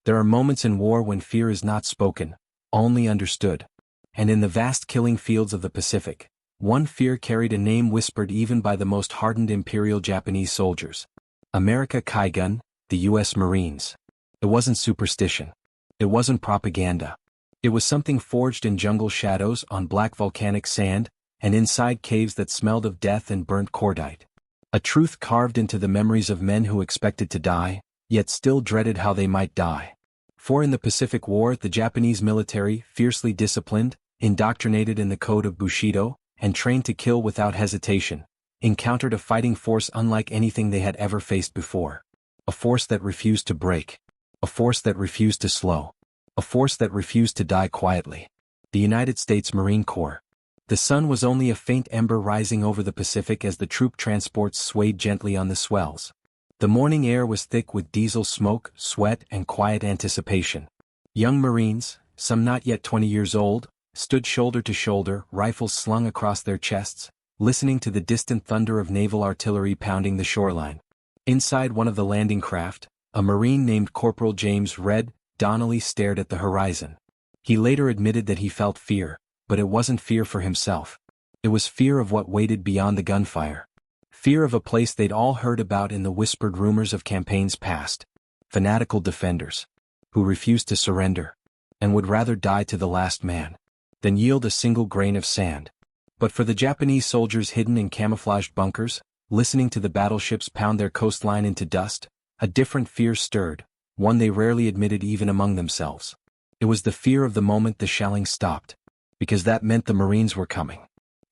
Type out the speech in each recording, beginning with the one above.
There are moments in war when fear is not spoken, only understood. And in the vast killing fields of the Pacific, one fear carried a name whispered even by the most hardened Imperial Japanese soldiers. America Kaigun, the U.S. Marines. It wasn't superstition. It wasn't propaganda. It was something forged in jungle shadows on black volcanic sand, and inside caves that smelled of death and burnt cordite. A truth carved into the memories of men who expected to die, yet still dreaded how they might die. For in the Pacific War, the Japanese military, fiercely disciplined, indoctrinated in the code of Bushido, and trained to kill without hesitation, encountered a fighting force unlike anything they had ever faced before. A force that refused to break. A force that refused to slow. A force that refused to die quietly. The United States Marine Corps. The sun was only a faint ember rising over the Pacific as the troop transports swayed gently on the swells. The morning air was thick with diesel smoke, sweat, and quiet anticipation. Young Marines, some not yet 20 years old, stood shoulder to shoulder, rifles slung across their chests, listening to the distant thunder of naval artillery pounding the shoreline. Inside one of the landing craft, a Marine named Corporal James Red Donnelly stared at the horizon. He later admitted that he felt fear, but it wasn't fear for himself. It was fear of what waited beyond the gunfire. Fear of a place they'd all heard about in the whispered rumors of campaigns past. Fanatical defenders, who refused to surrender, and would rather die to the last man than yield a single grain of sand. But for the Japanese soldiers hidden in camouflaged bunkers, listening to the battleships pound their coastline into dust, a different fear stirred, one they rarely admitted even among themselves. It was the fear of the moment the shelling stopped, because that meant the Marines were coming.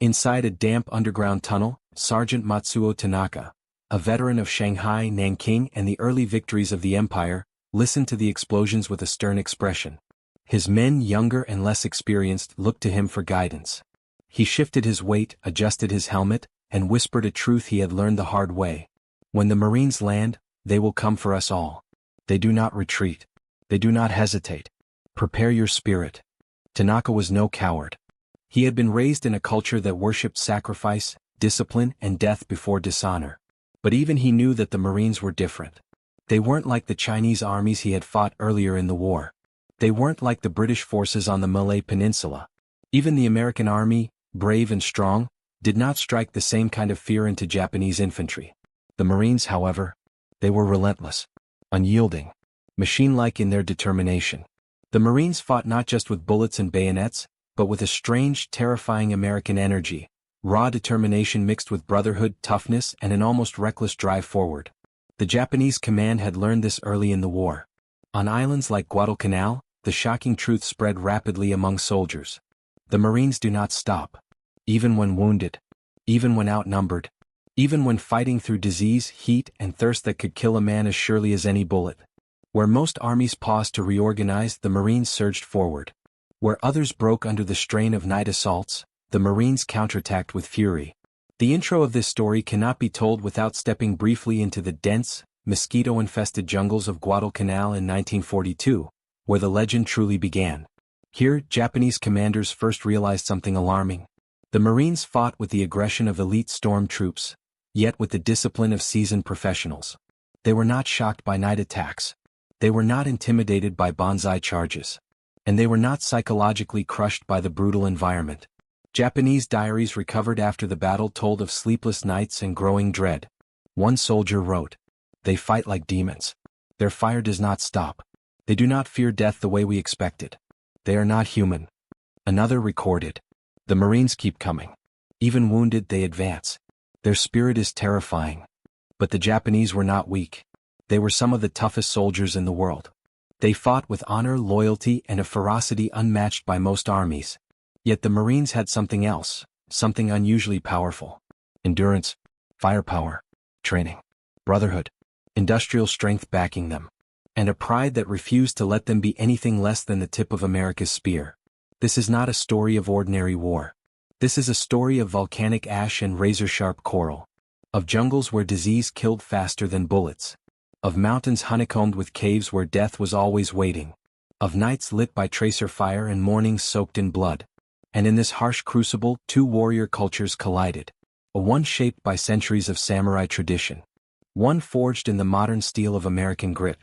Inside a damp underground tunnel, Sergeant Matsuo Tanaka, a veteran of Shanghai, Nanking, and the early victories of the Empire, listened to the explosions with a stern expression. His men, younger and less experienced, looked to him for guidance. He shifted his weight, adjusted his helmet, and whispered a truth he had learned the hard way. When the Marines land, they will come for us all. They do not retreat. They do not hesitate. Prepare your spirit. Tanaka was no coward. He had been raised in a culture that worshipped sacrifice, discipline, and death before dishonor. But even he knew that the Marines were different. They weren't like the Chinese armies he had fought earlier in the war. They weren't like the British forces on the Malay Peninsula. Even the American army, brave and strong, did not strike the same kind of fear into Japanese infantry. The Marines, however, they were relentless, unyielding, machine-like in their determination. The Marines fought not just with bullets and bayonets, but with a strange, terrifying American energy, raw determination mixed with brotherhood, toughness, and an almost reckless drive forward. The Japanese command had learned this early in the war. On islands like Guadalcanal, the shocking truth spread rapidly among soldiers. The Marines do not stop. Even when wounded. Even when outnumbered. Even when fighting through disease, heat, and thirst that could kill a man as surely as any bullet. Where most armies paused to reorganize, the Marines surged forward. Where others broke under the strain of night assaults, the Marines counterattacked with fury. The intro of this story cannot be told without stepping briefly into the dense, mosquito-infested jungles of Guadalcanal in 1942, where the legend truly began. Here, Japanese commanders first realized something alarming. The Marines fought with the aggression of elite storm troops, yet with the discipline of seasoned professionals. They were not shocked by night attacks. They were not intimidated by banzai charges. And they were not psychologically crushed by the brutal environment. Japanese diaries recovered after the battle told of sleepless nights and growing dread. One soldier wrote, "They fight like demons. Their fire does not stop. They do not fear death the way we expected. They are not human." Another recorded, "The Marines keep coming. Even wounded, they advance. Their spirit is terrifying." But the Japanese were not weak. They were some of the toughest soldiers in the world. They fought with honor, loyalty, and a ferocity unmatched by most armies. Yet the Marines had something else, something unusually powerful. Endurance, firepower, training, brotherhood, industrial strength backing them, and a pride that refused to let them be anything less than the tip of America's spear. This is not a story of ordinary war. This is a story of volcanic ash and razor-sharp coral, of jungles where disease killed faster than bullets, of mountains honeycombed with caves where death was always waiting, of nights lit by tracer fire and mornings soaked in blood. And in this harsh crucible, two warrior cultures collided. One shaped by centuries of samurai tradition. One forged in the modern steel of American grit.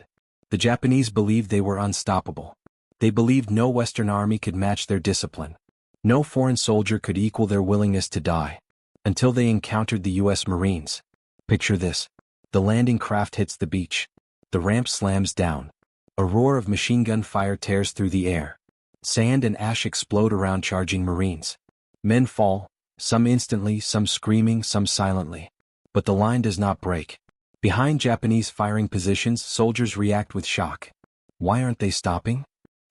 The Japanese believed they were unstoppable. They believed no Western army could match their discipline. No foreign soldier could equal their willingness to die. Until they encountered the U.S. Marines. Picture this. The landing craft hits the beach. The ramp slams down. A roar of machine gun fire tears through the air. Sand and ash explode around charging Marines. Men fall, some instantly, some screaming, some silently. But the line does not break. Behind Japanese firing positions, soldiers react with shock. Why aren't they stopping?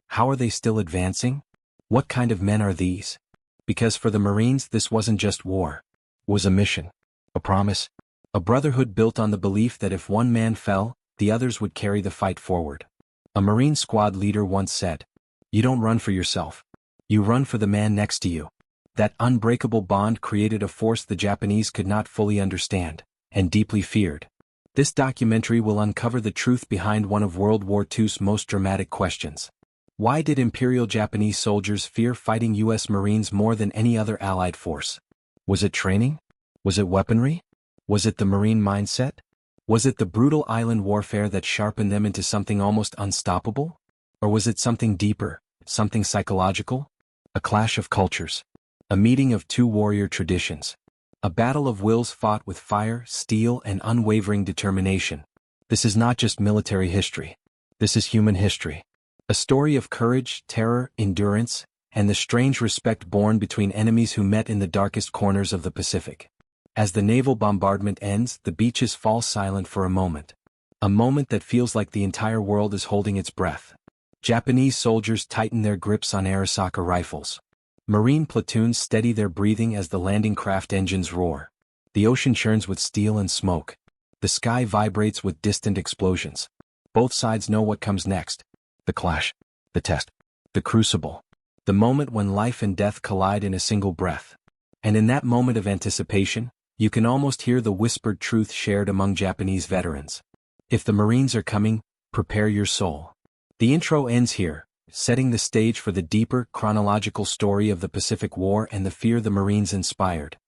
How are they still advancing? What kind of men are these? Because for the Marines, this wasn't just war. It was a mission. A promise. A brotherhood built on the belief that if one man fell, the others would carry the fight forward. A Marine squad leader once said, "You don't run for yourself. You run for the man next to you." That unbreakable bond created a force the Japanese could not fully understand, and deeply feared. This documentary will uncover the truth behind one of World War II's most dramatic questions. Why did Imperial Japanese soldiers fear fighting U.S. Marines more than any other Allied force? Was it training? Was it weaponry? Was it the Marine mindset? Was it the brutal island warfare that sharpened them into something almost unstoppable? Or was it something deeper, something psychological? A clash of cultures. A meeting of two warrior traditions. A battle of wills fought with fire, steel, and unwavering determination. This is not just military history. This is human history. A story of courage, terror, endurance, and the strange respect born between enemies who met in the darkest corners of the Pacific. As the naval bombardment ends, the beaches fall silent for a moment. A moment that feels like the entire world is holding its breath. Japanese soldiers tighten their grips on Arisaka rifles. Marine platoons steady their breathing as the landing craft engines roar. The ocean churns with steel and smoke. The sky vibrates with distant explosions. Both sides know what comes next. The clash. The test. The crucible. The moment when life and death collide in a single breath. And in that moment of anticipation, you can almost hear the whispered truth shared among Japanese veterans. If the Marines are coming, prepare your soul. The intro ends here, setting the stage for the deeper, chronological story of the Pacific War and the fear the Marines inspired.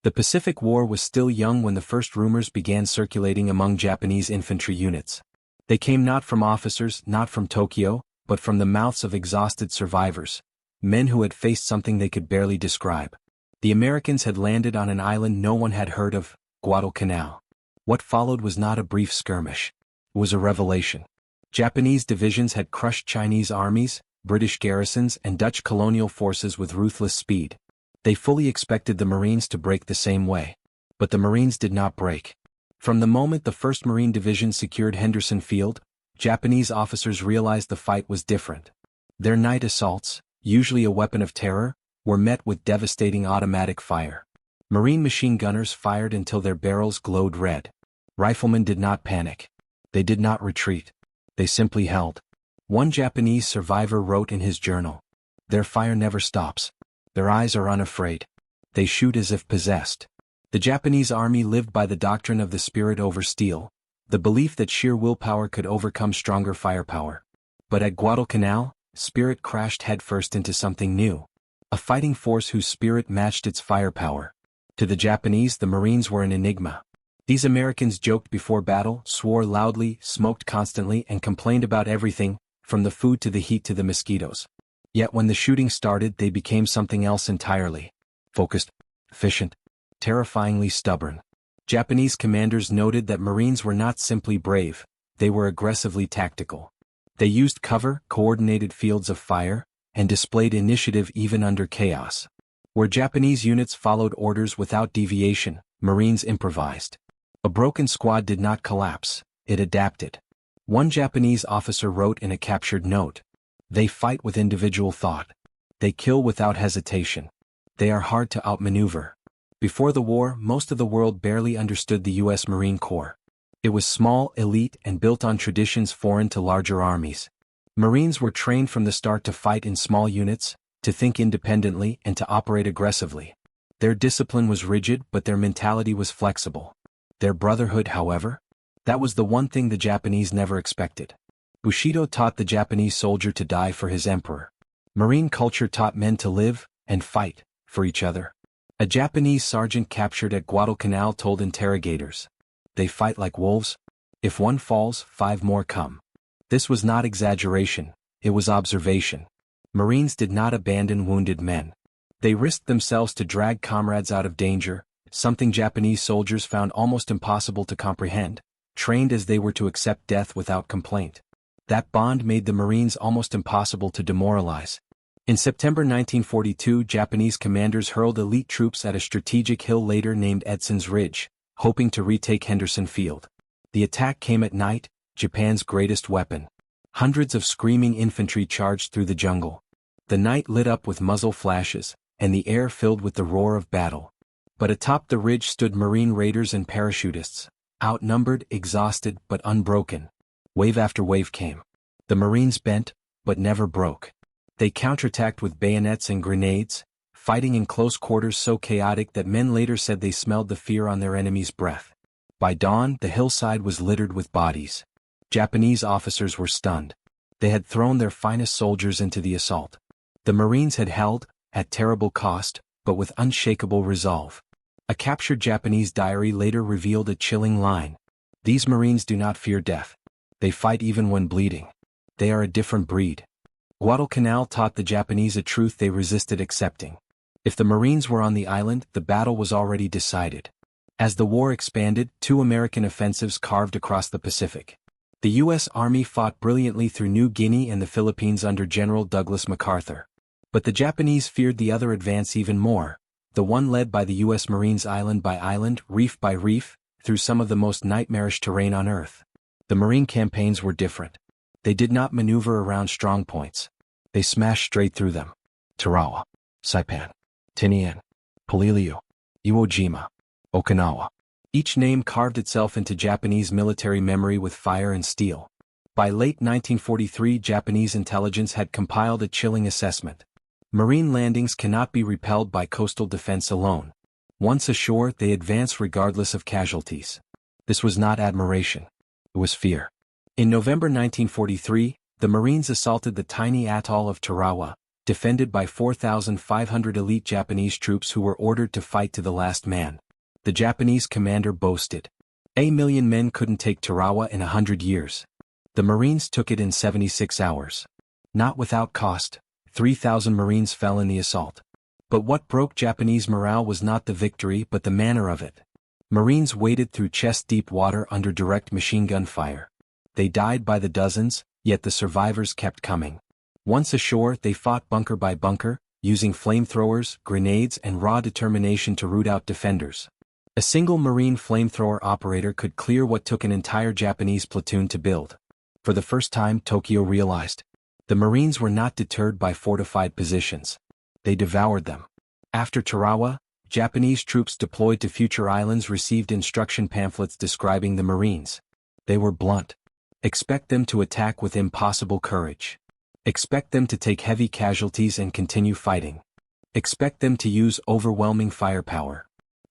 The Pacific War was still young when the first rumors began circulating among Japanese infantry units. They came not from officers, not from Tokyo, but from the mouths of exhausted survivors, men who had faced something they could barely describe. The Americans had landed on an island no one had heard of, Guadalcanal. What followed was not a brief skirmish. It was a revelation. Japanese divisions had crushed Chinese armies, British garrisons, and Dutch colonial forces with ruthless speed. They fully expected the Marines to break the same way. But the Marines did not break. From the moment the 1st Marine Division secured Henderson Field, Japanese officers realized the fight was different. Their night assaults, usually a weapon of terror, were met with devastating automatic fire. Marine machine gunners fired until their barrels glowed red. Riflemen did not panic. They did not retreat. They simply held. One Japanese survivor wrote in his journal, "Their fire never stops. Their eyes are unafraid. They shoot as if possessed." The Japanese army lived by the doctrine of the spirit over steel, the belief that sheer willpower could overcome stronger firepower. But at Guadalcanal, spirit crashed headfirst into something new. A fighting force whose spirit matched its firepower. To the Japanese, the Marines were an enigma. These Americans joked before battle, swore loudly, smoked constantly, and complained about everything, from the food to the heat to the mosquitoes. Yet when the shooting started, they became something else entirely. Focused, efficient, terrifyingly stubborn. Japanese commanders noted that Marines were not simply brave, they were aggressively tactical. They used cover, coordinated fields of fire, and displayed initiative even under chaos. Where Japanese units followed orders without deviation, Marines improvised. A broken squad did not collapse, it adapted. One Japanese officer wrote in a captured note, "They fight with individual thought. They kill without hesitation. They are hard to outmaneuver." Before the war, most of the world barely understood the U.S. Marine Corps. It was small, elite, and built on traditions foreign to larger armies. Marines were trained from the start to fight in small units, to think independently, and to operate aggressively. Their discipline was rigid, but their mentality was flexible. Their brotherhood, however? That was the one thing the Japanese never expected. Bushido taught the Japanese soldier to die for his emperor. Marine culture taught men to live, and fight, for each other. A Japanese sergeant captured at Guadalcanal told interrogators, "They fight like wolves. If one falls, 5 more come." This was not exaggeration, it was observation. Marines did not abandon wounded men. They risked themselves to drag comrades out of danger, something Japanese soldiers found almost impossible to comprehend, trained as they were to accept death without complaint. That bond made the Marines almost impossible to demoralize. In September 1942, Japanese commanders hurled elite troops at a strategic hill later named Edson's Ridge, hoping to retake Henderson Field. The attack came at night, Japan's greatest weapon. Hundreds of screaming infantry charged through the jungle. The night lit up with muzzle flashes, and the air filled with the roar of battle. But atop the ridge stood Marine raiders and parachutists, outnumbered, exhausted, but unbroken. Wave after wave came. The Marines bent, but never broke. They counterattacked with bayonets and grenades, fighting in close quarters so chaotic that men later said they smelled the fear on their enemy's breath. By dawn, the hillside was littered with bodies. Japanese officers were stunned. They had thrown their finest soldiers into the assault. The Marines had held, at terrible cost, but with unshakable resolve. A captured Japanese diary later revealed a chilling line. These Marines do not fear death. They fight even when bleeding. They are a different breed. Guadalcanal taught the Japanese a truth they resisted accepting. If the Marines were on the island, the battle was already decided. As the war expanded, 2 American offensives carved across the Pacific. The U.S. Army fought brilliantly through New Guinea and the Philippines under General Douglas MacArthur. But the Japanese feared the other advance even more, the one led by the U.S. Marines island by island, reef by reef, through some of the most nightmarish terrain on Earth. The Marine campaigns were different. They did not maneuver around strong points. They smashed straight through them. Tarawa, Saipan, Tinian, Iwo Jima, Okinawa. Each name carved itself into Japanese military memory with fire and steel. By late 1943, Japanese intelligence had compiled a chilling assessment. Marine landings cannot be repelled by coastal defense alone. Once ashore, they advance regardless of casualties. This was not admiration. It was fear. In November 1943, the Marines assaulted the tiny atoll of Tarawa, defended by 4,500 elite Japanese troops who were ordered to fight to the last man. The Japanese commander boasted, "A million men couldn't take Tarawa in 100 years. The Marines took it in 76 hours. Not without cost, 3,000 Marines fell in the assault. But what broke Japanese morale was not the victory but the manner of it. Marines waded through chest-deep water under direct machine gun fire. They died by the dozens, yet the survivors kept coming. Once ashore, they fought bunker by bunker, using flamethrowers, grenades, and raw determination to root out defenders. A single Marine flamethrower operator could clear what took an entire Japanese platoon to build. For the first time, Tokyo realized. The Marines were not deterred by fortified positions. They devoured them. After Tarawa, Japanese troops deployed to future islands received instruction pamphlets describing the Marines. They were blunt. Expect them to attack with impossible courage. Expect them to take heavy casualties and continue fighting. Expect them to use overwhelming firepower.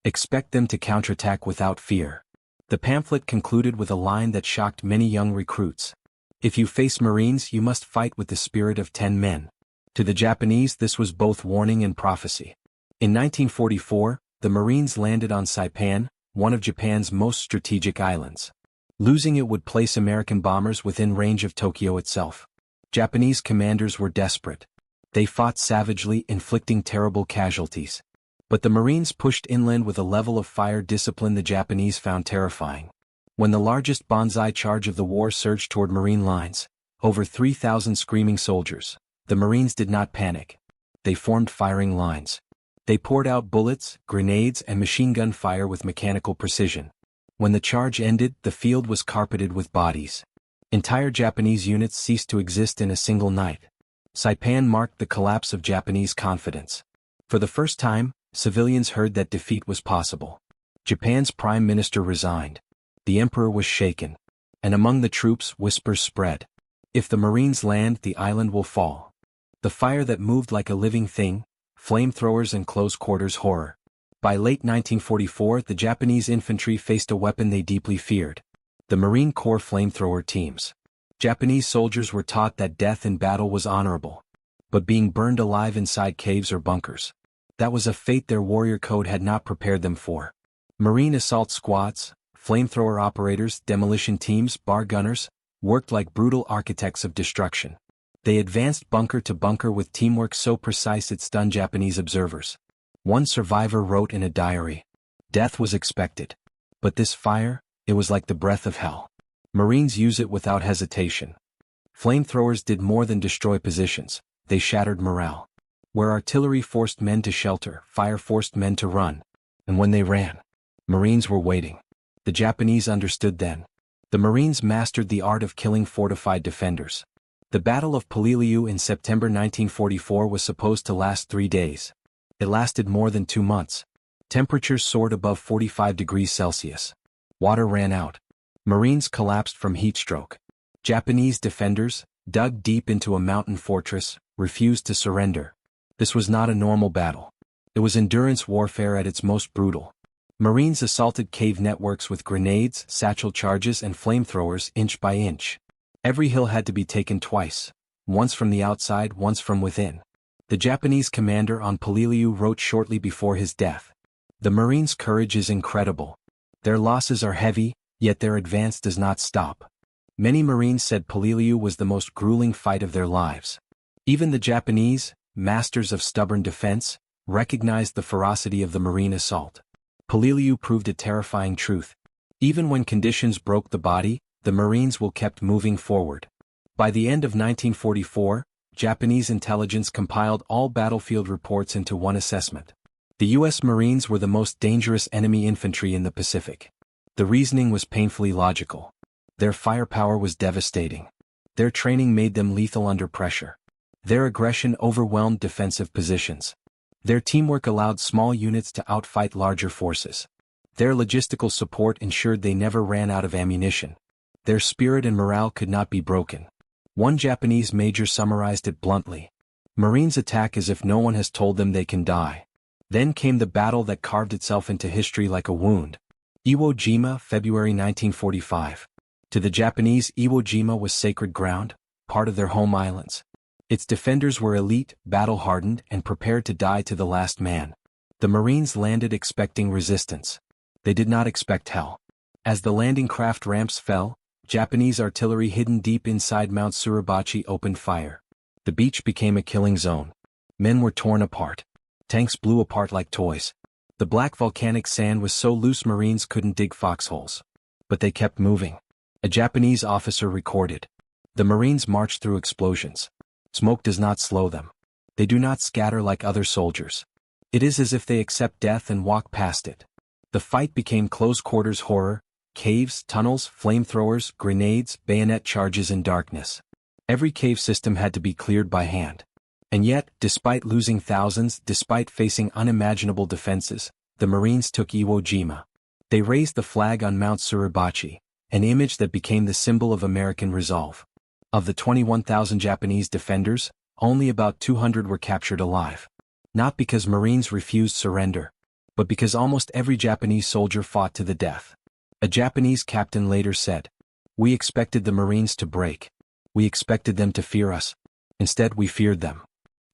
Expect them to counterattack without fear. The pamphlet concluded with a line that shocked many young recruits. If you face Marines, you must fight with the spirit of 10 men. To the Japanese, this was both warning and prophecy. In 1944, the Marines landed on Saipan, one of Japan's most strategic islands. Losing it would place American bombers within range of Tokyo itself. Japanese commanders were desperate. They fought savagely, inflicting terrible casualties. But the Marines pushed inland with a level of fire discipline the Japanese found terrifying. When the largest banzai charge of the war surged toward Marine lines, over 3,000 screaming soldiers, the Marines did not panic. They formed firing lines. They poured out bullets, grenades, and machine gun fire with mechanical precision. When the charge ended, the field was carpeted with bodies. Entire Japanese units ceased to exist in a single night. Saipan marked the collapse of Japanese confidence. For the first time, civilians heard that defeat was possible. Japan's prime minister resigned. The emperor was shaken. And among the troops, whispers spread. If the Marines land, the island will fall. The fire that moved like a living thing, flamethrowers and close quarters horror. By late 1944, the Japanese infantry faced a weapon they deeply feared. The Marine Corps flamethrower teams. Japanese soldiers were taught that death in battle was honorable. But being burned alive inside caves or bunkers, that was a fate their warrior code had not prepared them for. Marine assault squads, flamethrower operators, demolition teams, bar gunners, worked like brutal architects of destruction. They advanced bunker to bunker with teamwork so precise it stunned Japanese observers. One survivor wrote in a diary, "Death was expected. But this fire, it was like the breath of hell. Marines use it without hesitation. Flamethrowers did more than destroy positions, they shattered morale. Where artillery forced men to shelter, fire forced men to run. And when they ran, Marines were waiting. The Japanese understood then. The Marines mastered the art of killing fortified defenders. The Battle of Peleliu in September 1944 was supposed to last 3 days. It lasted more than 2 months. Temperatures soared above 45 degrees Celsius. Water ran out. Marines collapsed from heatstroke. Japanese defenders, dug deep into a mountain fortress, refused to surrender. This was not a normal battle. It was endurance warfare at its most brutal. Marines assaulted cave networks with grenades, satchel charges and flamethrowers inch by inch. Every hill had to be taken twice, once from the outside, once from within. The Japanese commander on Peleliu wrote shortly before his death, "The Marines' courage is incredible. Their losses are heavy, yet their advance does not stop." Many Marines said Peleliu was the most grueling fight of their lives. Even the Japanese, masters of stubborn defense, recognized the ferocity of the Marine assault. Peleliu proved a terrifying truth. Even when conditions broke the body, the Marines will kept moving forward. By the end of 1944, Japanese intelligence compiled all battlefield reports into one assessment. The U.S. Marines were the most dangerous enemy infantry in the Pacific. The reasoning was painfully logical. Their firepower was devastating. Their training made them lethal under pressure. Their aggression overwhelmed defensive positions. Their teamwork allowed small units to outfight larger forces. Their logistical support ensured they never ran out of ammunition. Their spirit and morale could not be broken. One Japanese major summarized it bluntly. Marines attack as if no one has told them they can die. Then came the battle that carved itself into history like a wound. Iwo Jima, February 1945. To the Japanese, Iwo Jima was sacred ground, part of their home islands. Its defenders were elite, battle-hardened, and prepared to die to the last man. The Marines landed expecting resistance. They did not expect hell. As the landing craft ramps fell, Japanese artillery hidden deep inside Mount Suribachi opened fire. The beach became a killing zone. Men were torn apart. Tanks blew apart like toys. The black volcanic sand was so loose Marines couldn't dig foxholes. But they kept moving. A Japanese officer recorded, "The Marines marched through explosions. Smoke does not slow them. They do not scatter like other soldiers. It is as if they accept death and walk past it." The fight became close-quarters horror, caves, tunnels, flamethrowers, grenades, bayonet charges in darkness. Every cave system had to be cleared by hand. And yet, despite losing thousands, despite facing unimaginable defenses, the Marines took Iwo Jima. They raised the flag on Mount Suribachi, an image that became the symbol of American resolve. Of the 21,000 Japanese defenders, only about 200 were captured alive. Not because Marines refused surrender, but because almost every Japanese soldier fought to the death. A Japanese captain later said, "We expected the Marines to break. We expected them to fear us. Instead we feared them."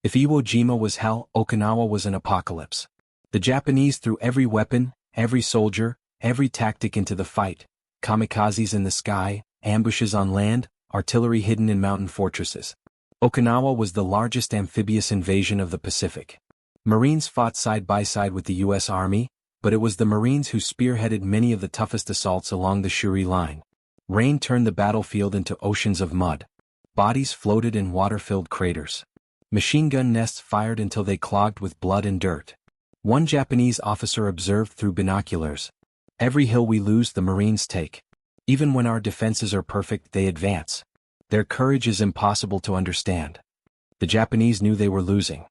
If Iwo Jima was hell, Okinawa was an apocalypse. The Japanese threw every weapon, every soldier, every tactic into the fight. Kamikazes in the sky, ambushes on land, artillery hidden in mountain fortresses. Okinawa was the largest amphibious invasion of the Pacific. Marines fought side by side with the U.S. Army, but it was the Marines who spearheaded many of the toughest assaults along the Shuri Line. Rain turned the battlefield into oceans of mud. Bodies floated in water-filled craters. Machine gun nests fired until they clogged with blood and dirt. One Japanese officer observed through binoculars, "Every hill we lose the Marines take. Even when our defenses are perfect, they advance. Their courage is impossible to understand." The Japanese knew they were losing.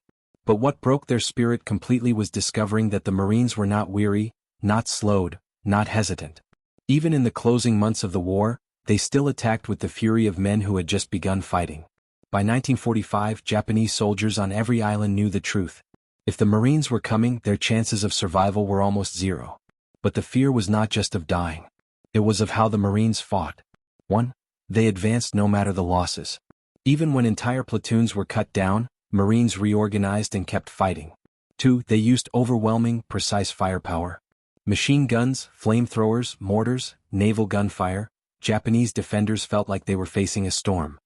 But what broke their spirit completely was discovering that the Marines were not weary, not slowed, not hesitant. Even in the closing months of the war, they still attacked with the fury of men who had just begun fighting. By 1945, Japanese soldiers on every island knew the truth. If the Marines were coming, their chances of survival were almost zero. But the fear was not just of dying. It was of how the Marines fought. 1. They advanced no matter the losses. Even when entire platoons were cut down, Marines reorganized and kept fighting. 2. They used overwhelming, precise firepower. Machine guns, flamethrowers, mortars, naval gunfire. Japanese defenders felt like they were facing a storm.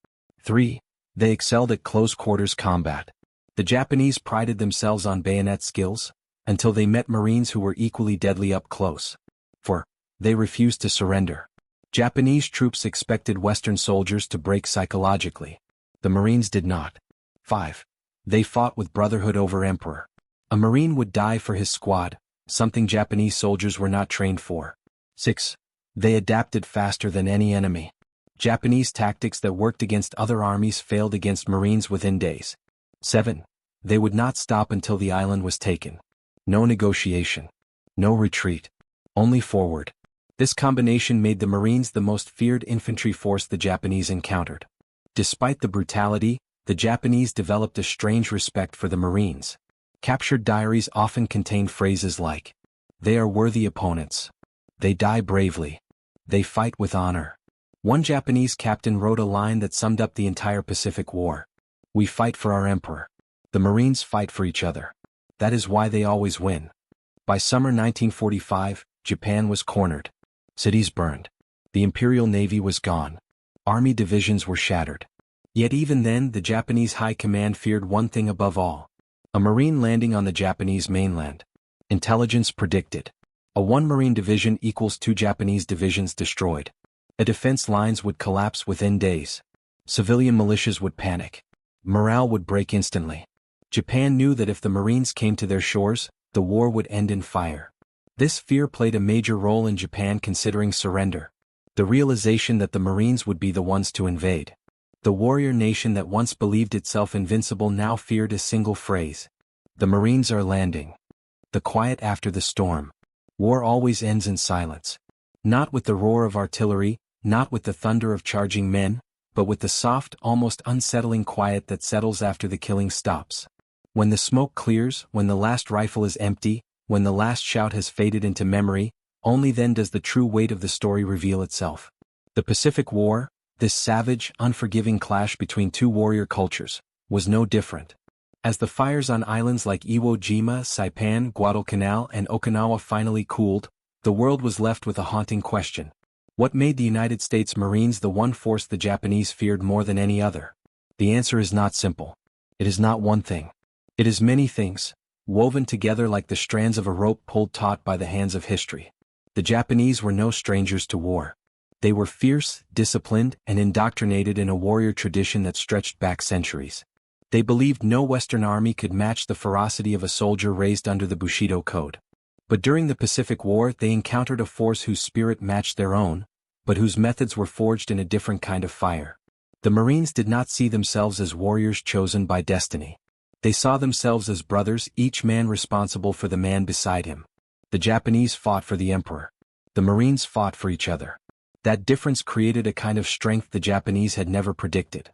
3. They excelled at close-quarters combat. The Japanese prided themselves on bayonet skills, until they met Marines who were equally deadly up close. 4. They refused to surrender. Japanese troops expected Western soldiers to break psychologically. The Marines did not. 5. They fought with brotherhood over emperor. A Marine would die for his squad, something Japanese soldiers were not trained for. 6. They adapted faster than any enemy. Japanese tactics that worked against other armies failed against Marines within days. 7. They would not stop until the island was taken. No negotiation. No retreat. Only forward. This combination made the Marines the most feared infantry force the Japanese encountered. Despite the brutality, the Japanese developed a strange respect for the Marines. Captured diaries often contain phrases like, "They are worthy opponents. They die bravely. They fight with honor." One Japanese captain wrote a line that summed up the entire Pacific War. "We fight for our emperor. The Marines fight for each other. That is why they always win." By summer 1945, Japan was cornered. Cities burned. The Imperial Navy was gone. Army divisions were shattered. Yet even then the Japanese High Command feared one thing above all: a Marine landing on the Japanese mainland. Intelligence predicted. A 1 Marine division equals 2 Japanese divisions destroyed. The defense lines would collapse within days. Civilian militias would panic. Morale would break instantly. Japan knew that if the Marines came to their shores, the war would end in fire. This fear played a major role in Japan considering surrender. The realization that the Marines would be the ones to invade. The warrior nation that once believed itself invincible now feared a single phrase: "The Marines are landing." The quiet after the storm. War always ends in silence. Not with the roar of artillery, not with the thunder of charging men, but with the soft, almost unsettling quiet that settles after the killing stops. When the smoke clears, when the last rifle is empty, when the last shout has faded into memory, only then does the true weight of the story reveal itself. The Pacific War, this savage, unforgiving clash between two warrior cultures, was no different. As the fires on islands like Iwo Jima, Saipan, Guadalcanal, and Okinawa finally cooled, the world was left with a haunting question. What made the United States Marines the one force the Japanese feared more than any other? The answer is not simple. It is not one thing. It is many things, woven together like the strands of a rope pulled taut by the hands of history. The Japanese were no strangers to war. They were fierce, disciplined, and indoctrinated in a warrior tradition that stretched back centuries. They believed no Western army could match the ferocity of a soldier raised under the Bushido Code. But during the Pacific War they encountered a force whose spirit matched their own, but whose methods were forged in a different kind of fire. The Marines did not see themselves as warriors chosen by destiny. They saw themselves as brothers, each man responsible for the man beside him. The Japanese fought for the emperor. The Marines fought for each other. That difference created a kind of strength the Japanese had never predicted.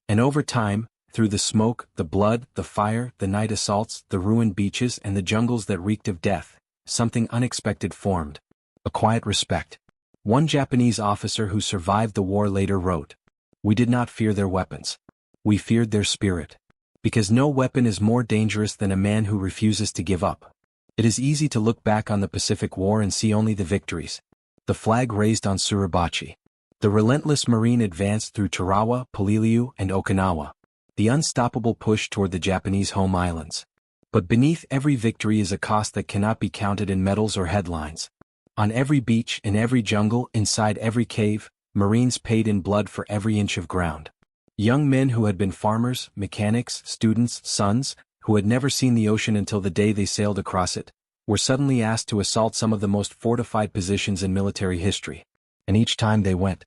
And over time, through the smoke, the blood, the fire, the night assaults, the ruined beaches, and the jungles that reeked of death, something unexpected formed. A quiet respect. One Japanese officer who survived the war later wrote, "We did not fear their weapons. We feared their spirit. Because no weapon is more dangerous than a man who refuses to give up." It is easy to look back on the Pacific War and see only the victories. The flag raised on Suribachi. The relentless Marine advance through Tarawa, Peleliu, and Okinawa. The unstoppable push toward the Japanese home islands. But beneath every victory is a cost that cannot be counted in medals or headlines. On every beach, in every jungle, inside every cave, Marines paid in blood for every inch of ground. Young men who had been farmers, mechanics, students, sons, who had never seen the ocean until the day they sailed across it, were suddenly asked to assault some of the most fortified positions in military history. And each time they went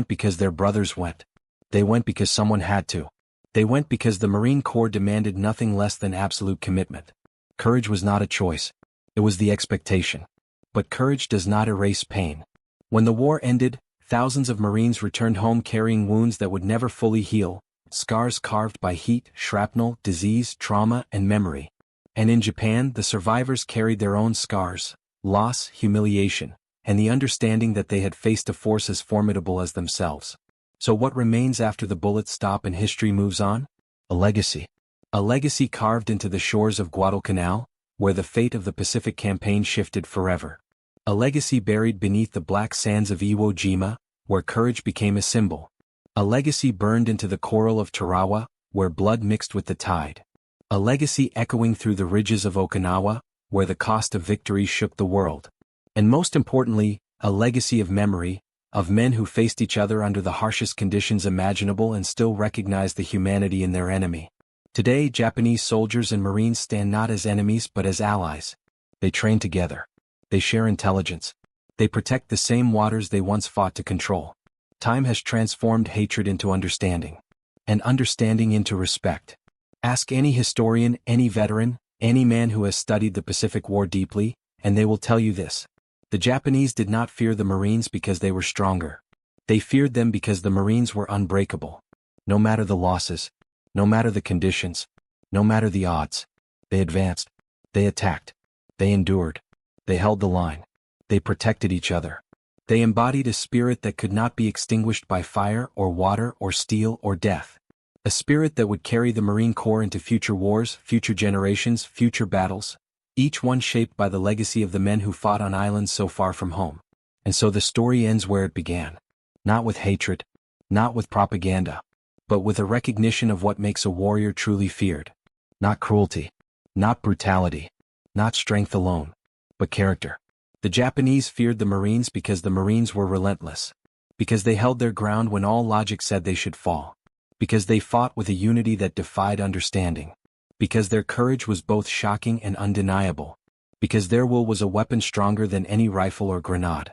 because their brothers went. They went because someone had to. They went because the Marine Corps demanded nothing less than absolute commitment. Courage was not a choice. It was the expectation. But courage does not erase pain. When the war ended, thousands of Marines returned home carrying wounds that would never fully heal, scars carved by heat, shrapnel, disease, trauma, and memory. And in Japan, the survivors carried their own scars, loss, humiliation, and the understanding that they had faced a force as formidable as themselves. So what remains after the bullets stop and history moves on? A legacy. A legacy carved into the shores of Guadalcanal, where the fate of the Pacific Campaign shifted forever. A legacy buried beneath the black sands of Iwo Jima, where courage became a symbol. A legacy burned into the coral of Tarawa, where blood mixed with the tide. A legacy echoing through the ridges of Okinawa, where the cost of victory shook the world. And most importantly, a legacy of memory, of men who faced each other under the harshest conditions imaginable and still recognized the humanity in their enemy. Today, Japanese soldiers and Marines stand not as enemies but as allies. They train together. They share intelligence. They protect the same waters they once fought to control. Time has transformed hatred into understanding, and understanding into respect. Ask any historian, any veteran, any man who has studied the Pacific War deeply, and they will tell you this. The Japanese did not fear the Marines because they were stronger. They feared them because the Marines were unbreakable. No matter the losses, no matter the conditions, no matter the odds, they advanced, they attacked, they endured, they held the line, they protected each other. They embodied a spirit that could not be extinguished by fire or water or steel or death. A spirit that would carry the Marine Corps into future wars, future generations, future battles, each one shaped by the legacy of the men who fought on islands so far from home. And so the story ends where it began. Not with hatred, not with propaganda, but with a recognition of what makes a warrior truly feared. Not cruelty, not brutality, not strength alone, but character. The Japanese feared the Marines because the Marines were relentless, because they held their ground when all logic said they should fall, because they fought with a unity that defied understanding, because their courage was both shocking and undeniable, because their will was a weapon stronger than any rifle or grenade.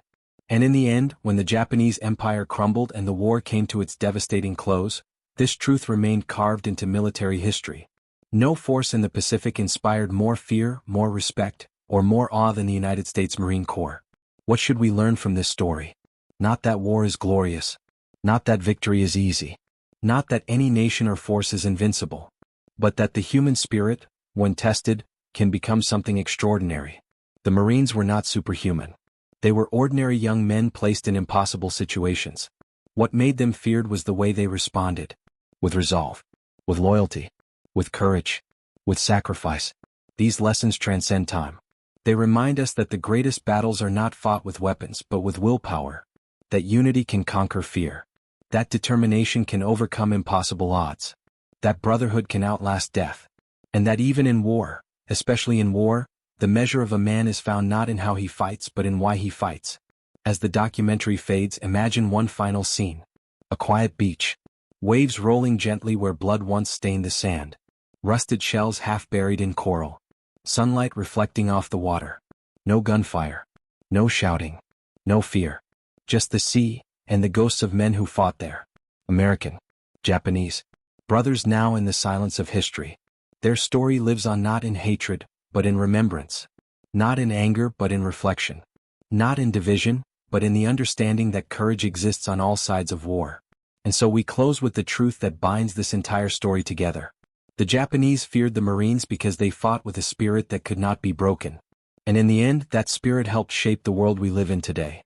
And in the end, when the Japanese Empire crumbled and the war came to its devastating close, this truth remained carved into military history. No force in the Pacific inspired more fear, more respect, or more awe than the United States Marine Corps. What should we learn from this story? Not that war is glorious. Not that victory is easy. Not that any nation or force is invincible. But that the human spirit, when tested, can become something extraordinary. The Marines were not superhuman. They were ordinary young men placed in impossible situations. What made them feared was the way they responded. With resolve. With loyalty. With courage. With sacrifice. These lessons transcend time. They remind us that the greatest battles are not fought with weapons but with willpower. That unity can conquer fear. That determination can overcome impossible odds. That brotherhood can outlast death. And that even in war, especially in war, the measure of a man is found not in how he fights but in why he fights. As the documentary fades, imagine one final scene. A quiet beach. Waves rolling gently where blood once stained the sand. Rusted shells half buried in coral. Sunlight reflecting off the water. No gunfire. No shouting. No fear. Just the sea, and the ghosts of men who fought there. American. Japanese. Brothers now in the silence of history. Their story lives on not in hatred, but in remembrance. Not in anger but in reflection. Not in division, but in the understanding that courage exists on all sides of war. And so we close with the truth that binds this entire story together. The Japanese feared the Marines because they fought with a spirit that could not be broken. And in the end, that spirit helped shape the world we live in today.